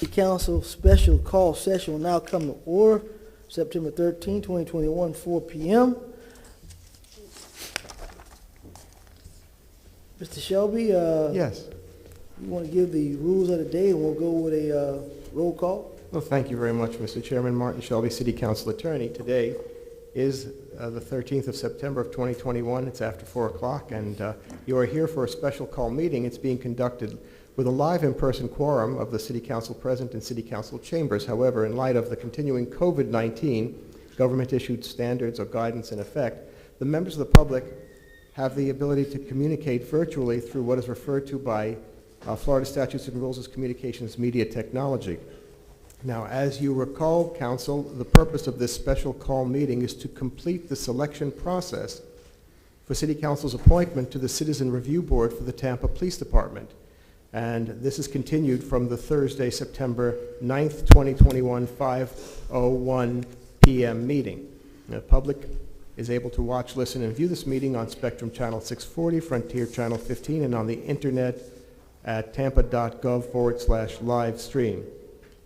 The council special call session will now come to order, September 13, 2021, 4 p.m. Mr. Shelby, Yes. you want to give the rules of the day, and we'll go with a roll call? Well, thank you very much, Mr. Chairman. Martin Shelby, City Council Attorney. Today is the 13th of September of 2021. It's after 4 o'clock, and you are here for a special call meeting. It's being conducted with a live in-person quorum of the City Council present in City Council chambers. However, in light of the continuing COVID-19 government-issued standards or guidance in effect, the members of the public have the ability to communicate virtually through what is referred to by Florida statutes and rules as communications media technology. Now, as you recall, Council, the purpose of this special call meeting is to complete the selection process for City Council's appointment to the Citizen Review Board for the Tampa Police Department. And this is continued from the Thursday, September 9th, 2021, 5:01 p.m. meeting. The public is able to watch, listen, and view this meeting on Spectrum Channel 640, Frontier Channel 15, and on the internet at tampa.gov/live stream.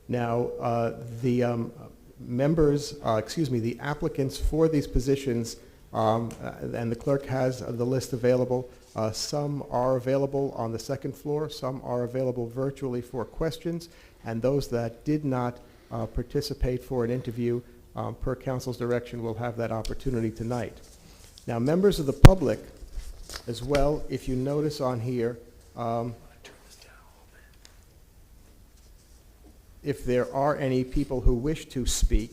Now, the the applicants for these positions, and the clerk has the list available. Some are available on the second floor, some are available virtually for questions, and those that did not participate for an interview per council's direction will have that opportunity tonight. Now, members of the public as well, if you notice on here, if there are any people who wish to speak,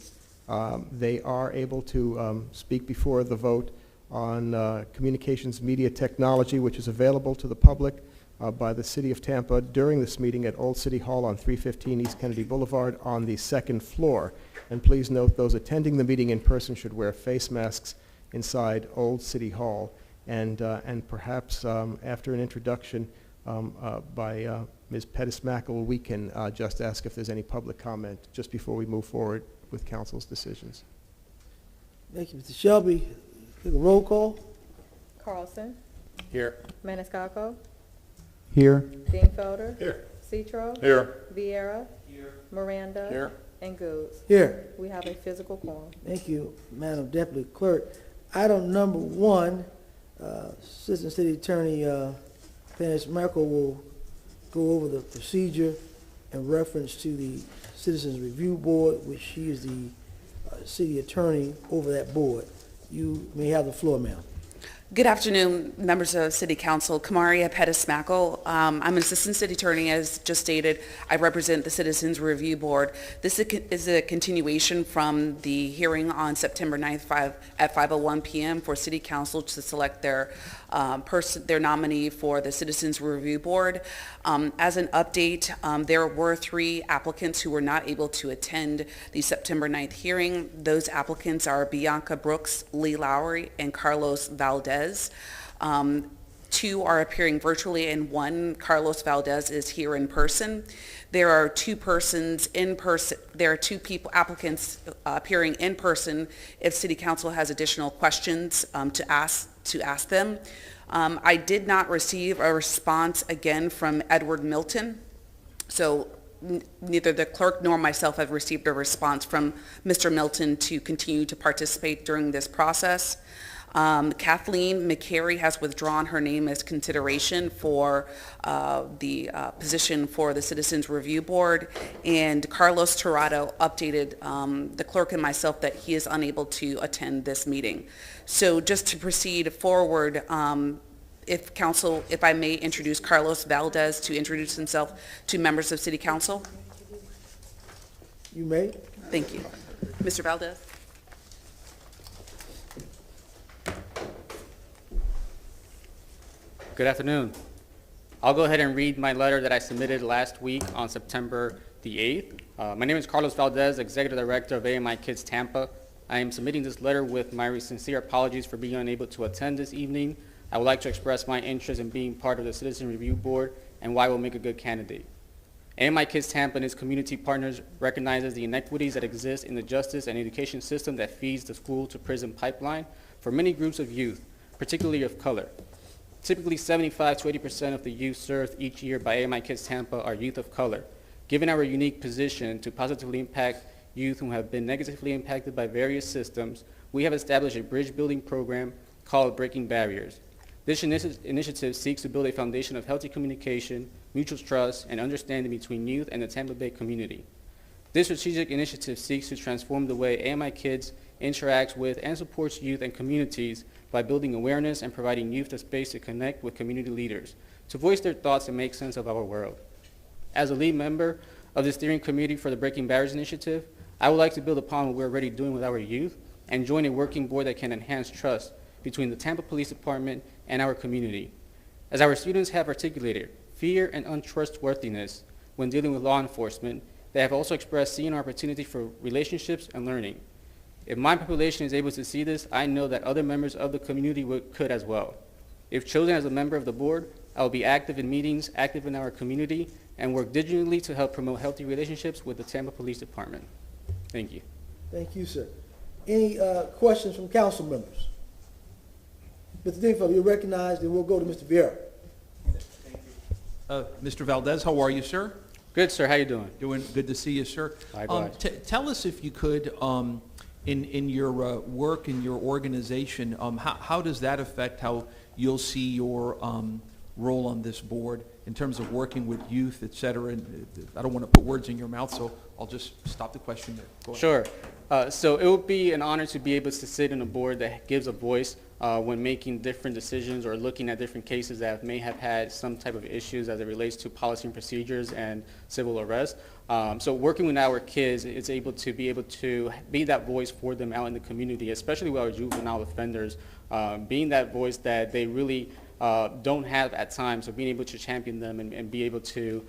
they are able to speak before the vote on communications media technology, which is available to the public by the City of Tampa during this meeting at Old City Hall on 315 East Kennedy Boulevard on the second floor. And please note, those attending the meeting in person should wear face masks inside Old City Hall. And perhaps after an introduction by Ms. Pettis-Mackle, we can just ask if there's any public comment just before we move forward with council's decisions. Thank you, Mr. Shelby. Take a roll call. Carlson. Here. Maniscalco. Here. Dingfelder. Here. Citro. Here. Vieira. Here. Miranda. Here. And Goods. Here. We have a physical quorum. Thank you, Madam Deputy Clerk. Item number 1, Assistant City Attorney Pettis-Mackle will go over the procedure in reference to the Citizens Review Board, which she is the city attorney over that board. You may have the floor, ma'am. Good afternoon, members of City Council. Kamaria Pettis-Mackle. I'm an assistant city attorney, as just stated. I represent the Citizens Review Board. This is a continuation from the hearing on September 9th at 5:01 p.m. for City Council to select their nominee for the Citizens Review Board. As an update, there were 3 applicants who were not able to attend the September 9th hearing. Those applicants are Bianca Brooks, Lee Lowry, and Carlos Valdez. 2 are appearing virtually, and 1, Carlos Valdez, is here in person. There are 2 persons in person. There are 2 applicants appearing in person if City Council has additional questions to ask them. I did not receive a response again from Edward Milton, so neither the clerk nor myself have received a response from Mr. Milton to continue to participate during this process. Kathleen McCary has withdrawn her name as consideration for the position for the Citizens Review Board, and Carlos Tirado updated the clerk and myself that he is unable to attend this meeting. So just to proceed forward, if I may introduce Carlos Valdez to introduce himself to members of City Council. You may. Thank you. Mr. Valdez. Good afternoon. I'll go ahead and read my letter that I submitted last week on September the 8th. My name is Carlos Valdez, Executive Director of AMI Kids Tampa. I am submitting this letter with my sincere apologies for being unable to attend this evening. I would like to express my interest in being part of the Citizen Review Board and why I will make a good candidate. AMI Kids Tampa and its community partners recognizes the inequities that exist in the justice and education system that feeds the school-to-prison pipeline for many groups of youth, particularly of color. Typically, 75 to 80% of the youth served each year by AMI Kids Tampa are youth of color. Given our unique position to positively impact youth who have been negatively impacted by various systems, we have established a bridge-building program called Breaking Barriers. This initiative seeks to build a foundation of healthy communication, mutual trust, and understanding between youth and the Tampa Bay community. This strategic initiative seeks to transform the way AMI Kids interacts with and supports youth and communities by building awareness and providing youth a space to connect with community leaders, to voice their thoughts and make sense of our world. As a lead member of the steering committee for the Breaking Barriers initiative, I would like to build upon what we're already doing with our youth and join a working board that can enhance trust between the Tampa Police Department and our community. As our students have articulated, fear and untrustworthiness when dealing with law enforcement, they have also expressed seeing an opportunity for relationships and learning. If my population is able to see this, I know that other members of the community could as well. If chosen as a member of the board, I will be active in meetings, active in our community, and work diligently to help promote healthy relationships with the Tampa Police Department. Thank you. Thank you, sir. Any questions from council members? Mr. Dingfelder, you're recognized, and we'll go to Mr. Vieira. Mr. Valdez, how are you, sir? Good, sir. How you doing? Doing good to see you, sir. Likewise. Tell us, if you could, in your work in your organization, how does that affect how you'll see your role on this board in terms of working with youth, et cetera? And I don't want to put words in your mouth, so I'll just stop the question there. Go ahead. Sure. So it would be an honor to be able to sit in a board that gives a voice when making different decisions or looking at different cases that may have had some type of issues as it relates to policy and procedures and civil arrest. So working with our kids, it's able to be that voice for them out in the community, especially with our juvenile offenders, being that voice that they really don't have at times. So being able to champion them and be able to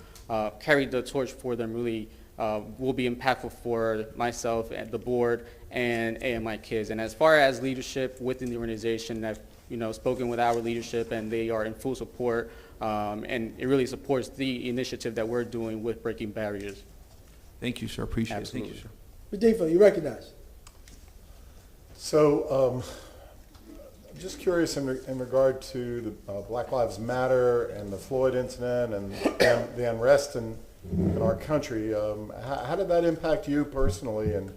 carry the torch for them really will be impactful for myself and the board and AMI Kids. And as far as leadership within the organization, I've spoken with our leadership, and they are in full support, and it really supports the initiative that we're doing with Breaking Barriers. Thank you, sir. Appreciate Absolutely. it. Thank you, sir. Mr. Dingfelder, you're recognized. So, I'm just curious in regard to the Black Lives Matter and the Floyd incident and the unrest in our country. How did that impact you personally, and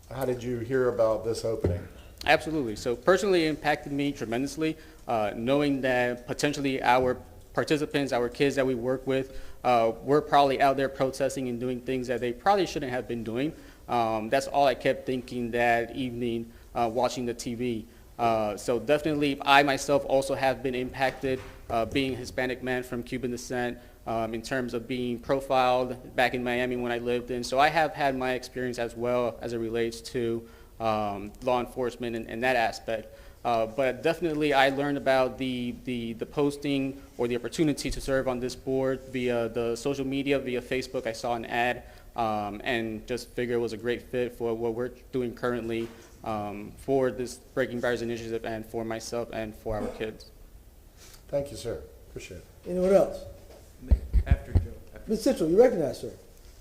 how did you hear about this opening? Absolutely. So personally, it impacted me tremendously, knowing that potentially our participants, our kids that we work with, were probably out there protesting and doing things that they probably shouldn't have been doing. That's all I kept thinking that evening watching the TV. So definitely, I myself also have been impacted, being a Hispanic man from Cuban descent, in terms of being profiled back in Miami when I lived in. So I have had my experience as well as it relates to law enforcement and that aspect. But definitely I learned about the posting or the opportunity to serve on this board via the social media, via Facebook. I saw an ad and just figured it was a great fit for what we're doing currently for this Breaking Barriers initiative and for myself and for our kids. Thank you, sir. Appreciate it. Anyone else? After Joe. Ms. Central, you're recognized, sir.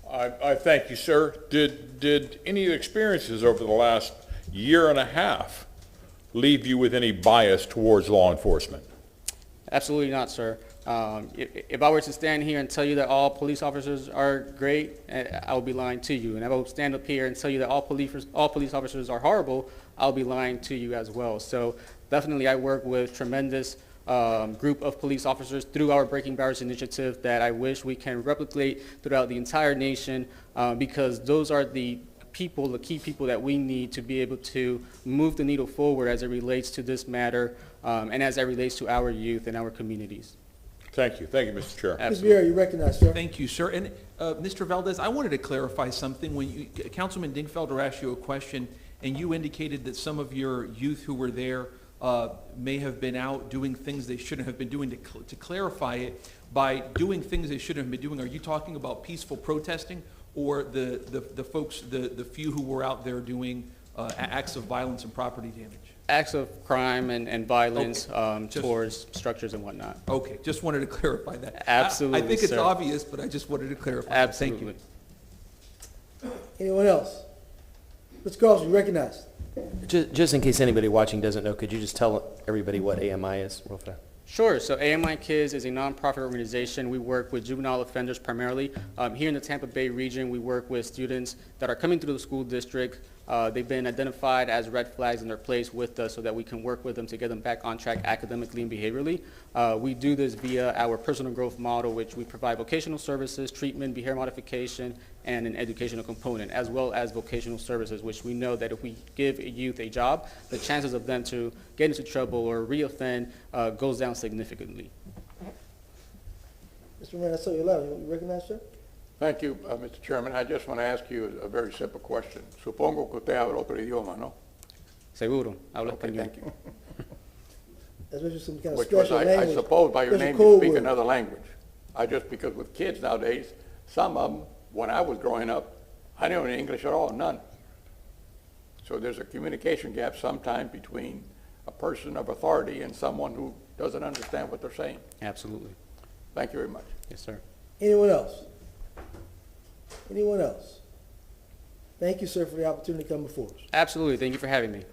I thank you, sir. Did any experiences over the last year and a half leave you with any bias towards law enforcement? Absolutely not, sir. If I were to stand here and tell you that all police officers are great, I would be lying to you. And if I would stand up here and tell you that all police officers are horrible, I'll be lying to you as well. So definitely I work with tremendous group of police officers through our Breaking Barriers initiative that I wish we can replicate throughout the entire nation, because those are the key people that we need to be able to move the needle forward as it relates to this matter and as it relates to our youth and our communities. Thank you, Mr. Chair. Ms. Vieira, you're recognized, sir. Thank you, sir. And Mr. Valdez, I wanted to clarify something. When Councilman Dingfelder asked you a question, and you indicated that some of your youth who were there may have been out doing things they shouldn't have been doing. To clarify it, by doing things they shouldn't have been doing, are you talking about peaceful protesting, or the folks, the few who were out there doing acts of violence and property damage? Acts of crime and violence Okay. Towards structures and whatnot. Okay, just wanted to clarify that. Absolutely, I think it's sir. obvious, but I just wanted to clarify. Absolutely. Thank you. Anyone else? Mr. Carlson, you're recognized. Just in case anybody watching doesn't know, could you just tell everybody what AMI is real fast? Sure. So AMI Kids is a nonprofit organization. We work with juvenile offenders primarily. Here in the Tampa Bay region, we work with students that are coming through the school district. They've been identified as red flags and they're placed with us so that we can work with them to get them back on track academically and behaviorally. We do this via our personal growth model, which we provide vocational services, treatment, behavior modification, and an educational component, as well as vocational services, which we know that if we give a youth a job, the chances of them to get into trouble or reoffend goes down significantly. Mr. Miranda, I saw your letter. You recognize, sir? Thank you, Mr. Chairman. I just want to ask you a very simple question. Supongo que usted habla otro idioma, ¿no? Seguro, habla Okay, español. thank you. That's just some kind of Which was, special I language. suppose by your special name code you speak word. another language. Because with kids nowadays, some of them, when I was growing up, I didn't know English at all, none. So there's a communication gap sometimes between a person of authority and someone who doesn't understand what they're saying. Absolutely. Thank you very much. Yes, sir. Anyone else? Anyone else? Thank you, sir, for the opportunity to come before us. Absolutely. Thank you for having me.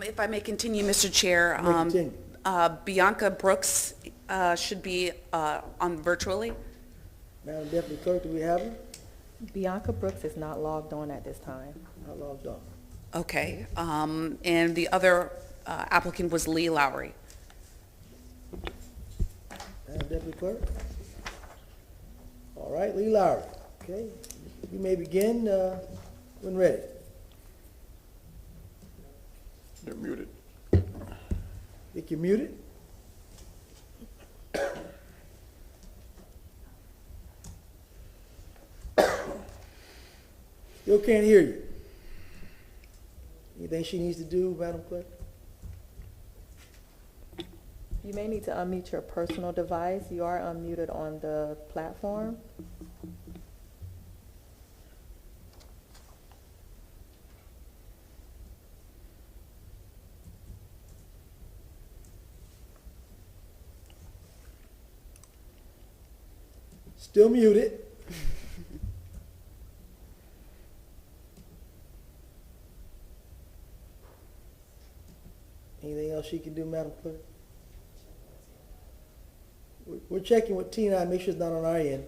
If I may continue, Mr. Chair, You may continue. Bianca Brooks should be on virtually. Madam Deputy Clerk, do we have her? Bianca Brooks is not logged on at this time. Not logged on. Okay. And the other applicant was Lee Lowry. Madam Deputy Clerk? All right, Lee Lowry. Okay, you may begin when ready. You're muted. Think you're muted? Still can't hear you. Anything she needs to do, Madam Clerk? You may need to unmute your personal device. You are unmuted on the platform. Still muted. Anything else she can do, Madam Clerk? We're checking with Tina, make sure it's not on our end.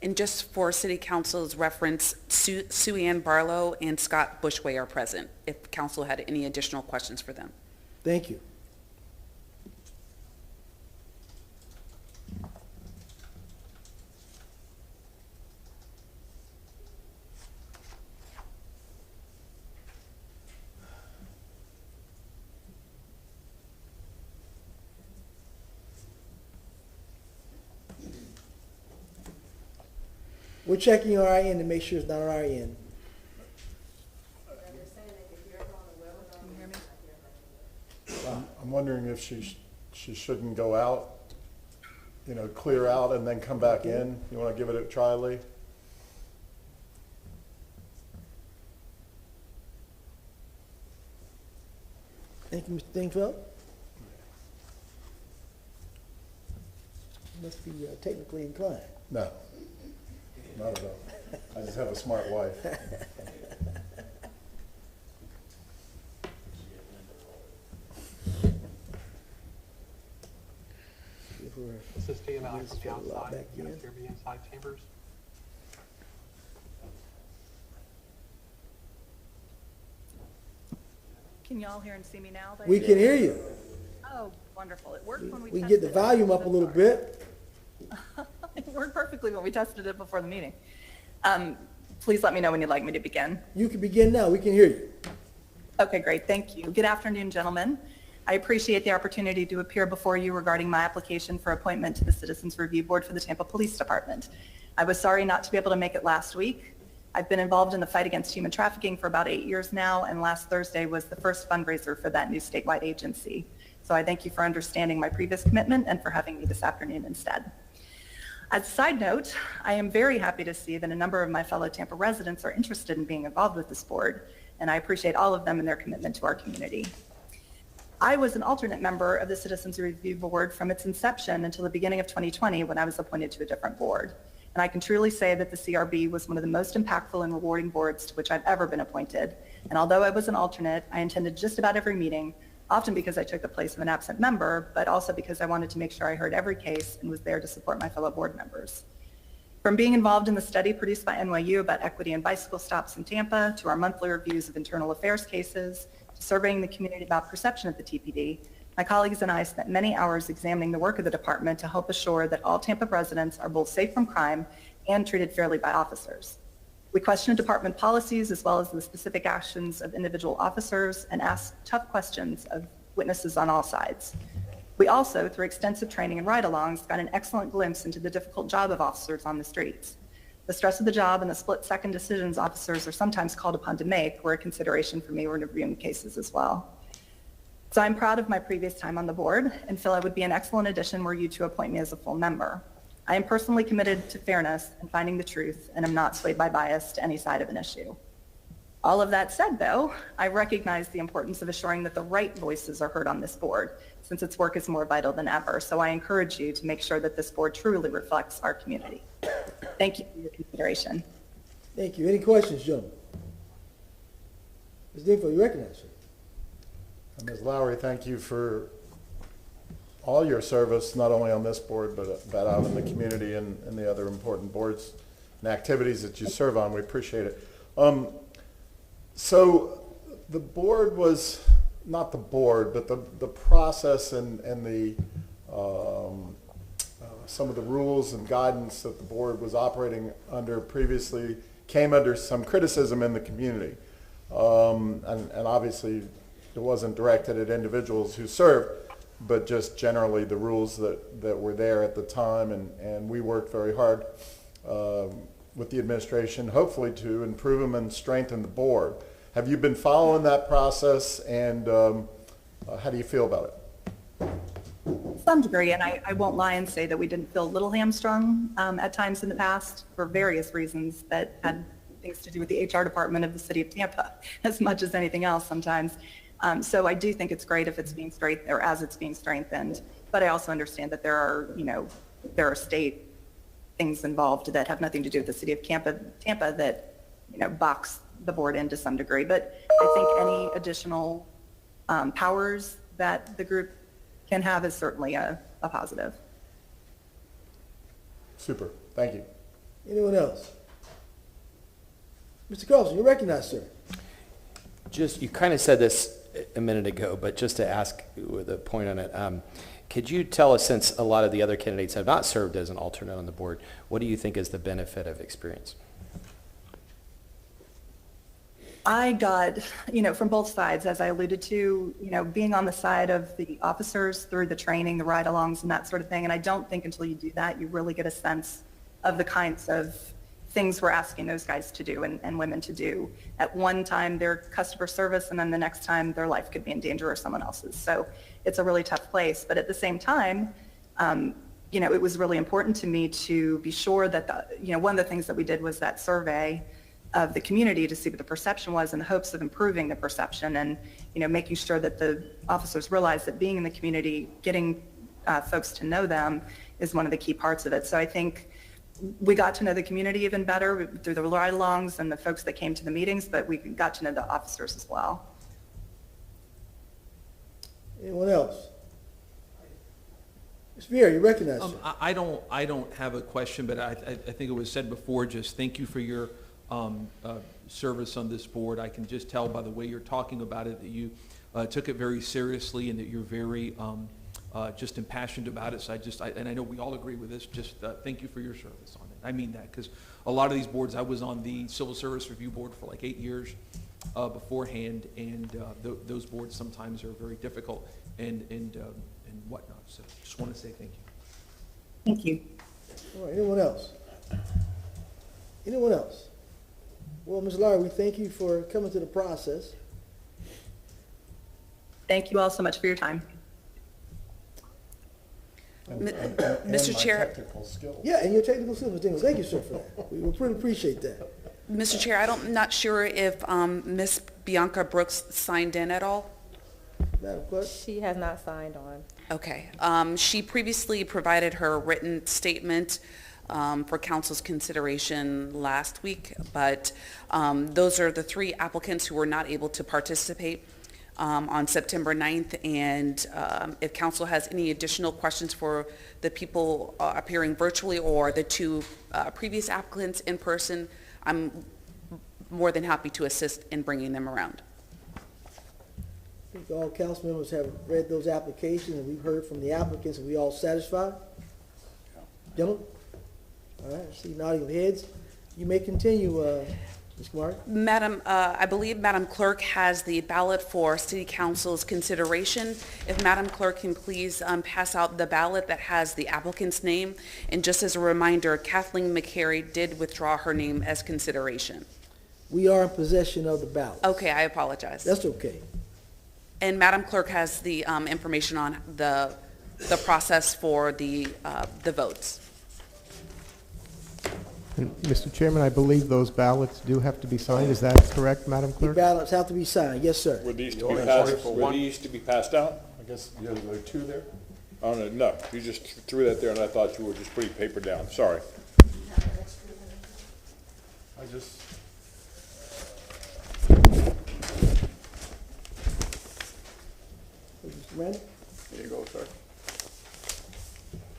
And just for City Council's reference, Sue Ann Barlow and Scott Bushway are present, if council had any additional questions for them. Thank you. We're checking on our end to make sure it's not on our end. I'm wondering if she shouldn't go out, clear out and then come back in. You want to give it a try, Lee? Thank you, Mr. Dingfeld. Must be technically inclined. No, not at all. I just have a smart wife. If we're- This is Steve, I'm Yes, from the for a lot outside, back you in. guys hear me inside chambers? Can y'all hear and see me now? We can hear you. Oh, wonderful. It worked when we We can get the tested it. volume up a little bit. It worked perfectly when we tested it before the meeting. Please let me know when you'd like me to begin. You can begin now. We can hear you. Okay, great. Thank you. Good afternoon, gentlemen. I appreciate the opportunity to appear before you regarding my application for appointment to the Citizens Review Board for the Tampa Police Department. I was sorry not to be able to make it last week. I've been involved in the fight against human trafficking for about 8 years now, and last Thursday was the first fundraiser for that new statewide agency. So I thank you for understanding my previous commitment and for having me this afternoon instead. As a side note, I am very happy to see that a number of my fellow Tampa residents are interested in being involved with this board, and I appreciate all of them and their commitment to our community. I was an alternate member of the Citizens Review Board from its inception until the beginning of 2020 when I was appointed to a different board. And I can truly say that the CRB was one of the most impactful and rewarding boards to which I've ever been appointed. And although I was an alternate, I attended just about every meeting, often because I took the place of an absent member, but also because I wanted to make sure I heard every case and was there to support my fellow board members. From being involved in the study produced by NYU about equity and bicycle stops in Tampa, to our monthly reviews of internal affairs cases, to surveying the community about perception of the TPD, my colleagues and I spent many hours examining the work of the department to help assure that all Tampa residents are both safe from crime and treated fairly by officers. We questioned department policies as well as the specific actions of individual officers and asked tough questions of witnesses on all sides. We also, through extensive training and ride-alongs, got an excellent glimpse into the difficult job of officers on the streets. The stress of the job and the split-second decisions officers are sometimes called upon to make were a consideration for me when reviewing cases as well. So I'm proud of my previous time on the board and feel I would be an excellent addition were you to appoint me as a full member. I am personally committed to fairness and finding the truth and am not swayed by bias to any side of an issue. All of that said, though, I recognize the importance of assuring that the right voices are heard on this board, since its work is more vital than ever. So I encourage you to make sure that this board truly reflects our community. Thank you for your consideration. Thank you. Any questions, gentlemen? Ms. Dingfeld, you recognize her. Ms. Lowry, thank you for all your service, not only on this board, but out in the community and the other important boards and activities that you serve on. We appreciate it. So the board was, not the board, but the process and the some of the rules and guidance that the board was operating under previously came under some criticism in the community. And obviously it wasn't directed at individuals who served, but just generally the rules that were there at the time. And we worked very hard with the administration, hopefully to improve them and strengthen the board. Have you been following that process, and how do you feel about it? To some degree, and I won't lie and say that we didn't feel a little hamstrung at times in the past for various reasons that had things to do with the HR department of the city of Tampa as much as anything else sometimes. So I do think it's great if it's being straightened, or as it's being strengthened, but I also understand that there are state things involved that have nothing to do with the city of Tampa that, box the board in to some degree. But I think any additional powers that the group can have is certainly a positive. Super. Thank you. Anyone else? Mr. Carlson, you recognize, sir. Just, you kind of said this a minute ago, but just to ask with a point on it, could you tell us, since a lot of the other candidates have not served as an alternate on the board, what do you think is the benefit of experience? I got, from both sides, as I alluded to, being on the side of the officers through the training, the ride-alongs and that sort of thing. And I don't think until you do that, you really get a sense of the kinds of things we're asking those guys to do and women to do. At one time, their customer service, and then the next time their life could be in danger or someone else's. So it's a really tough place. But at the same time, it was really important to me to be sure that, one of the things that we did was that survey of the community to see what the perception was in the hopes of improving the perception and, making sure that the officers realize that being in the community, getting folks to know them is one of the key parts of it. So I think we got to know the community even better through the ride-alongs and the folks that came to the meetings, but we got to know the officers as well. Anyone else? Ms. Vieira, you recognize, sir. I don't have a question, but I think it was said before, just thank you for your service on this board. I can just tell by the way you're talking about it that you took it very seriously and that you're very just impassioned about it. So and I know we all agree with this, just thank you for your service on it. I mean that, because a lot of these boards, I was on the Civil Service Review Board for like 8 years beforehand, and those boards sometimes are very difficult and whatnot. So just want to say thank you. Thank you. All right, anyone else? Anyone else? Well, Ms. Lowry, we thank you for coming to the process. Thank you all so much for your time. Mr. Chair. Technical skills. Yeah, and your technical skills. Thank you, sir, for that. We really appreciate that. Mr. Chair, I'm not sure if Ms. Bianca Brooks signed in at all. Madam Clerk? She has not signed on. Okay. She previously provided her written statement for council's consideration last week, but those are the 3 applicants who were not able to participate on September 9th, and if council has any additional questions for the people appearing virtually or the 2 previous applicants in person, I'm more than happy to assist in bringing them around. I think all council members have read those applications, and we've heard from the applicants. Are we all satisfied? Gentlemen? All right, I see nodding of heads. You may continue, Ms. Kamari. Madam, I believe Madam Clerk has the ballot for City Council's consideration. If Madam Clerk can please pass out the ballot that has the applicant's name. And just as a reminder, Kathleen McCary did withdraw her name as consideration. We are in possession of the ballot. Okay, I apologize. That's okay. And Madam Clerk has the information on the process for the votes. And, Mr. Chairman, I believe those ballots do have to be signed. Is that correct, Madam The Clerk? ballots have to be signed. Yes, sir. Were these to You be only voted passed, for were one? these to be passed out? I guess, yeah, there are 2 there? Oh, no, you just threw that there and I thought you were just putting paper down, sorry. I just, Mr. Randall? Here you go, sir.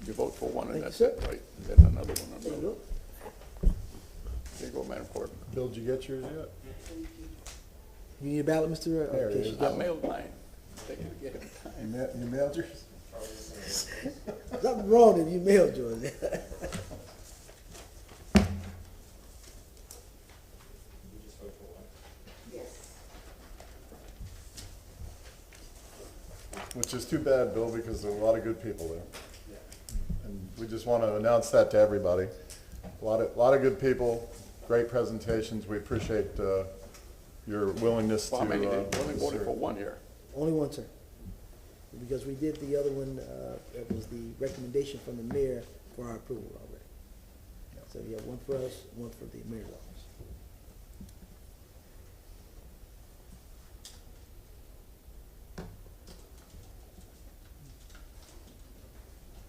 You vote for one and Thank that's you, it, sir. right? Then another one. There you go. Here you go, Madam Clerk. Bill, did you get yours yet? You need a ballot, Mr. There it Okay, is. I mailed mine. Take it to get it. You mailed yours? Something wrong if you mailed yours. Which is too bad, Bill, because there are a lot of good people there. And we just want to announce that to everybody. A lot of good people, great presentations. We appreciate your willingness to. Well, how many did, only voted serve. for one here. Only one, sir. Because we did the other one, that was the recommendation from the mayor for our approval already. So you have one for us, one for the mayor's office.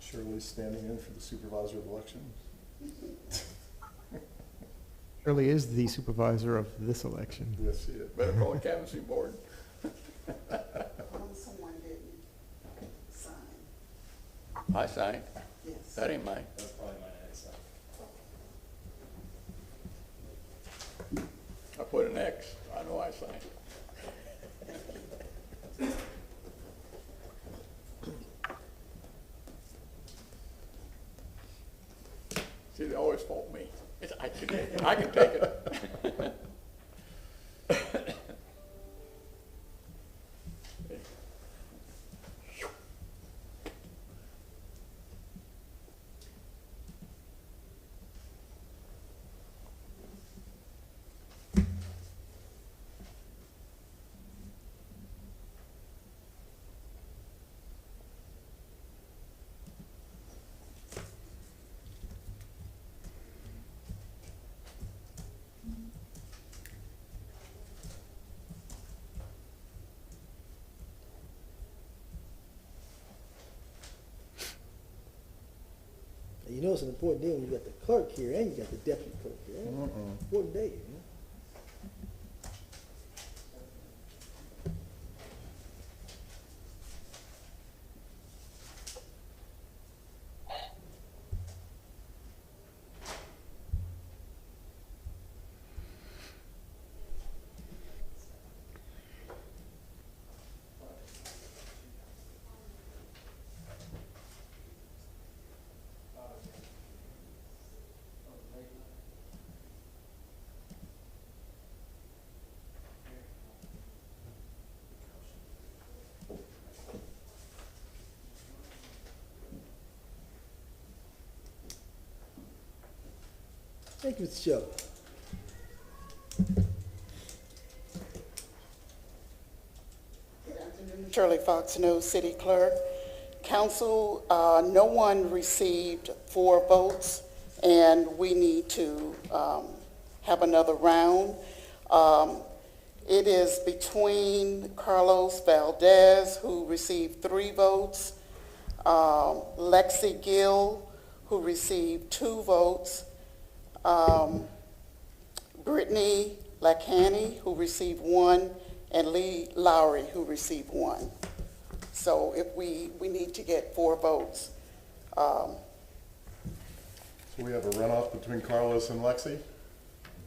Shirley's standing in for the supervisor of elections. Shirley is the supervisor of this election. Yes, she is. Better call the canvassing board. Someone didn't sign. I signed. Yes. That ain't mine. That's probably mine, I signed. I put an X. I know I signed. See, they always fault me. I can take it. I can take it. And you know it's an important day when you got the clerk here and you got the deputy clerk here. Important day, you know? Thank you, Mr. Shelley. Shirley Fox, no city clerk. Council, no one received 4 votes, and we need to have another round. It is between Carlos Valdez, who received 3 votes, Lexi Gill, who received 2 votes. Brittany Lacani, who received 1, and Lee Lowry, who received 1. So if we need to get 4 votes. So we have a runoff between Carlos and Lexi?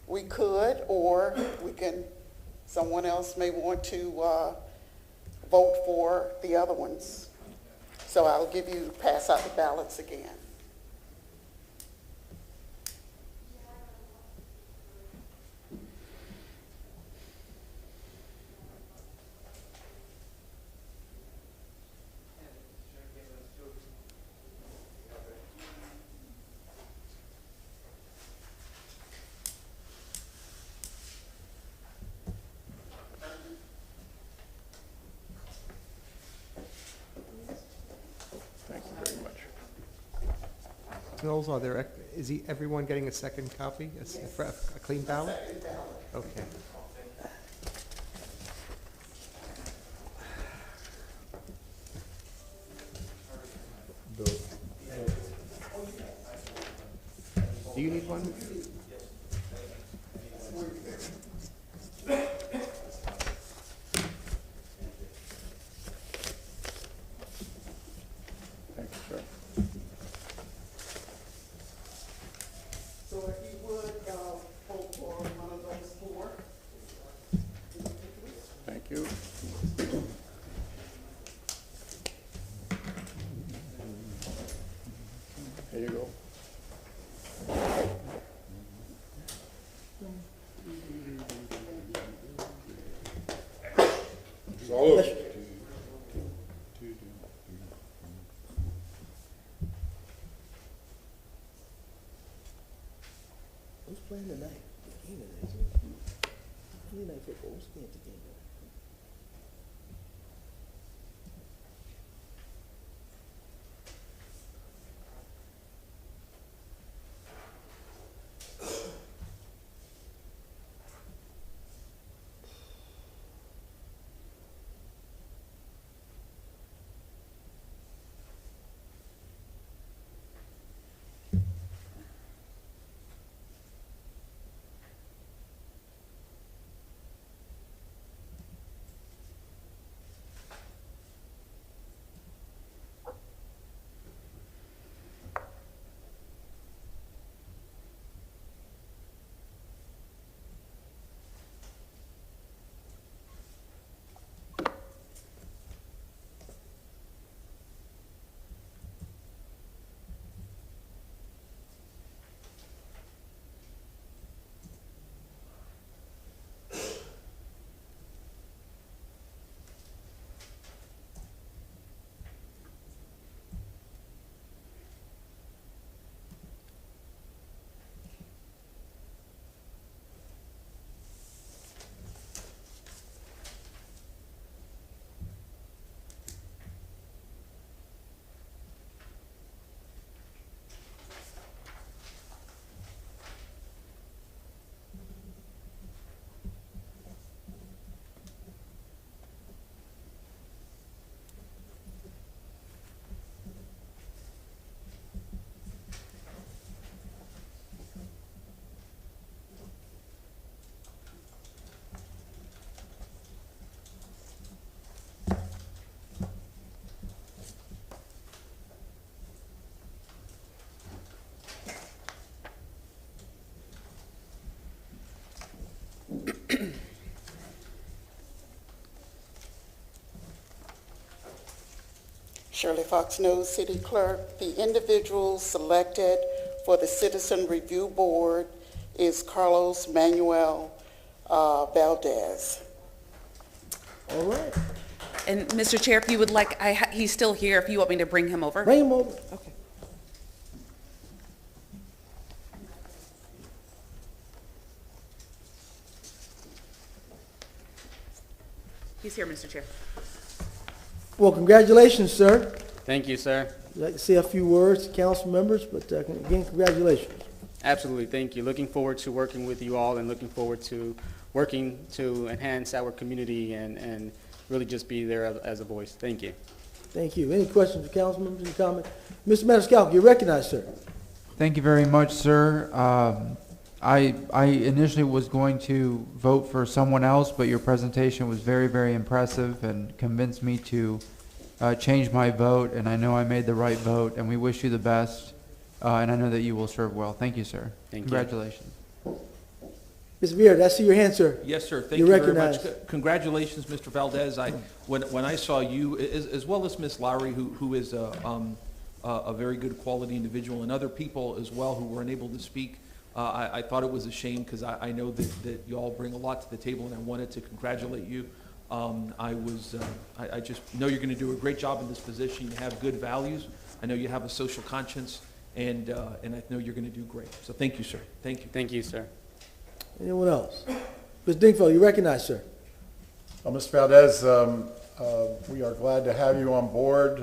We could, or we can, someone else may want to vote for the other ones. So I'll pass out the ballots again. Thank you very much. Mills, is everyone getting a second copy, a clean ballot? Okay. Do you need one? Thank you, sir. So if you would vote for one of those 4. Thank you. Here you go. Salute. Who's playing tonight? The game tonight, isn't it? Monday Night Football. Who's playing the game tonight? Shirley Fox News, City Clerk. The individual selected for the Citizen Review Board is Carlos Manuel Valdez. All right. And Mr. Chair, if you would like, he's still here, if you want me to bring him over. Bring him over. Okay. He's here, Mr. Chair. Well, congratulations, sir. Thank you, sir. I'd like to say a few words to council members, but again, congratulations. Absolutely, thank you. Looking forward to working with you all and looking forward to working to enhance our community and really just be there as a voice. Thank you. Thank you. Any questions for council members, any comments? Mr. Maniscalco, you're recognized, sir. Thank you very much, sir. I initially was going to vote for someone else, but your presentation was very, very impressive and convinced me to change my vote, and I know I made the right vote, and we wish you the best, and I know that you will serve well. Thank you, sir. Thank you. Congratulations. Mr. Vieira, I see your hand, sir. Yes, sir. Thank You're you very much. recognized. Congratulations, Mr. Valdez. When I saw you, as well as Miss Lowry, who is a very good quality individual, and other people as well who were unable to speak, I thought it was a shame because I know that you all bring a lot to the table, and I wanted to congratulate you. I just know you're going to do a great job in this position. You have good values. I know you have a social conscience, and I know you're going to do great. So thank you, sir. Thank you. Thank you, sir. Anyone else? Mr. Dingfelder, you recognize, sir. Mr. Valdez, we are glad to have you on board.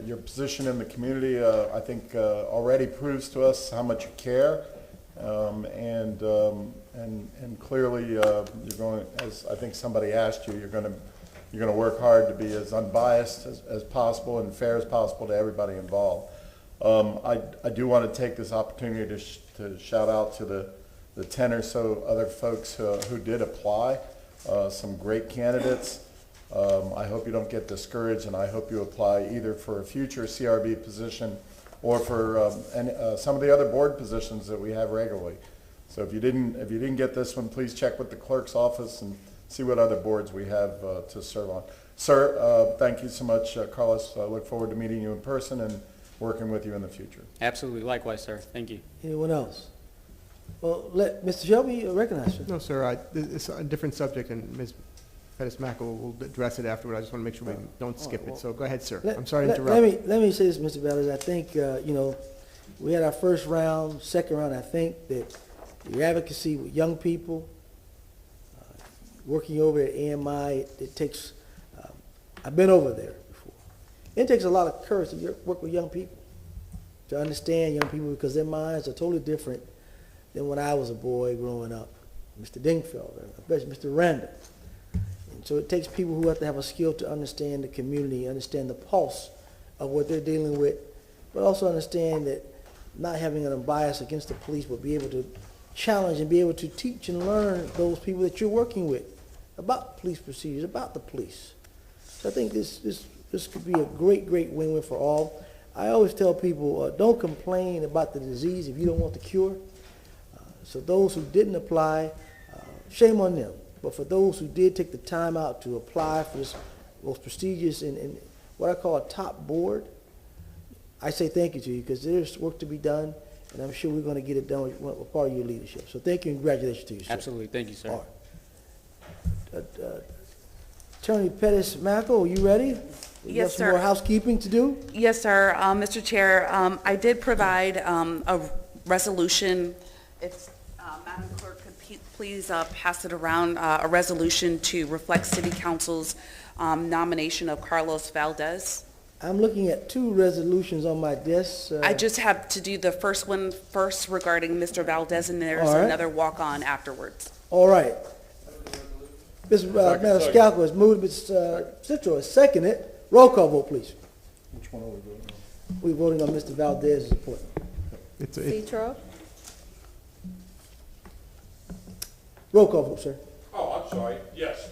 Your position in the community, I think, already proves to us how much you care, and clearly you're going, as I think somebody asked you, you're going to work hard to be as unbiased as possible and fair as possible to everybody involved. I do want to take this opportunity to shout out to the 10 or so other folks who did apply, some great candidates. I hope you don't get discouraged, and I hope you apply either for a future CRB position or for some of the other board positions that we have regularly. So if you didn't get this one, please check with the clerk's office and see what other boards we have to serve on. Sir, thank you so much, Carlos. I look forward to meeting you in person and working with you in the future. Absolutely. Likewise, sir. Thank you. Anyone else? Well, let Mr. Shelby recognize, sir. No, sir, it's a different subject, and Ms. Pettis-Mackle will address it afterward. I just want to make sure we don't skip it. So go ahead, sir. I'm sorry to interrupt. Let me say this, Mr. Valdez. I think, we had our first round, second round. I think that your advocacy with young people, working over at AMI, it takes, I've been over there before. It takes a lot of courage to work with young people, to understand young people, because their minds are totally different than when I was a boy growing up. Mr. Dingfelder, especially Mr. Randall. And so it takes people who have to have a skill to understand the community, understand the pulse of what they're dealing with, but also understand that not having an bias against the police, but be able to challenge and be able to teach and learn those people that you're working with about police procedures, about the police. So I think this could be a great win-win for all. I always tell people, don't complain about the disease if you don't want the cure. So those who didn't apply, shame on them. But for those who did take the time out to apply for this most prestigious and what I call a top board, I say thank you to you, because there's work to be done, and I'm sure we're going to get it done with part of your leadership. So thank you and congratulations to you, sir. Absolutely. Thank you, sir. All right. Attorney Pettis-Mackle, are you ready? We Yes, have sir. some more housekeeping to do? Yes, sir. Mr. Chair, I did provide a resolution. It's, Madam Clerk, could please pass it around, a resolution to reflect City Council's nomination of Carlos Valdez. I'm looking at two resolutions on my desk. I just have to do the first one first regarding Mr. Valdez, and there's All right. another walk-on afterwards. All right. Mr. Maniscalco has moved, Ms. Citro has seconded. Roll call vote, please. Which one are we voting on? We're voting on Mr. Valdez's appointment. Citro? Roll call vote, sir. Oh, I'm sorry. Yes.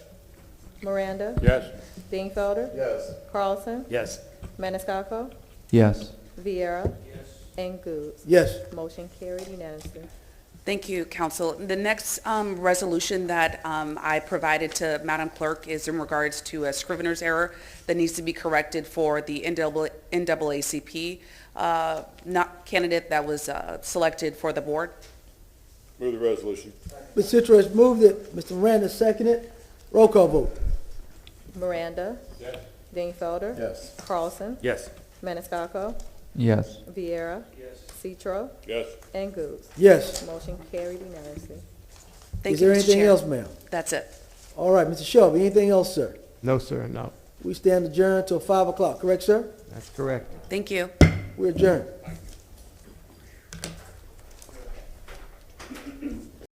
Miranda? Yes. Dingfelder? Yes. Carlson? Yes. Maniscalco? Yes. Vieira? And Goods. Yes. Motion carried unanimously. Thank you, Council. The next resolution that I provided to Madam Clerk is in regards to a scrivener's error that needs to be corrected for the NAACP candidate that was selected for the board. Move the resolution. Ms. Citro has moved it. Mr. Miranda seconded. Roll call vote. Miranda? Yes. Dingfelder? Yes. Carlson? Yes. Maniscalco? Yes. Vieira? Citro? Yes. And Goods. Yes. Motion carried unanimously. Thank Is you, there Mr. anything Chair. else, ma'am? That's it. All right, Mr. Shelby, anything else, sir? No, sir, no. We stand adjourned till 5 o'clock, correct, sir? That's correct. Thank you. We're adjourned.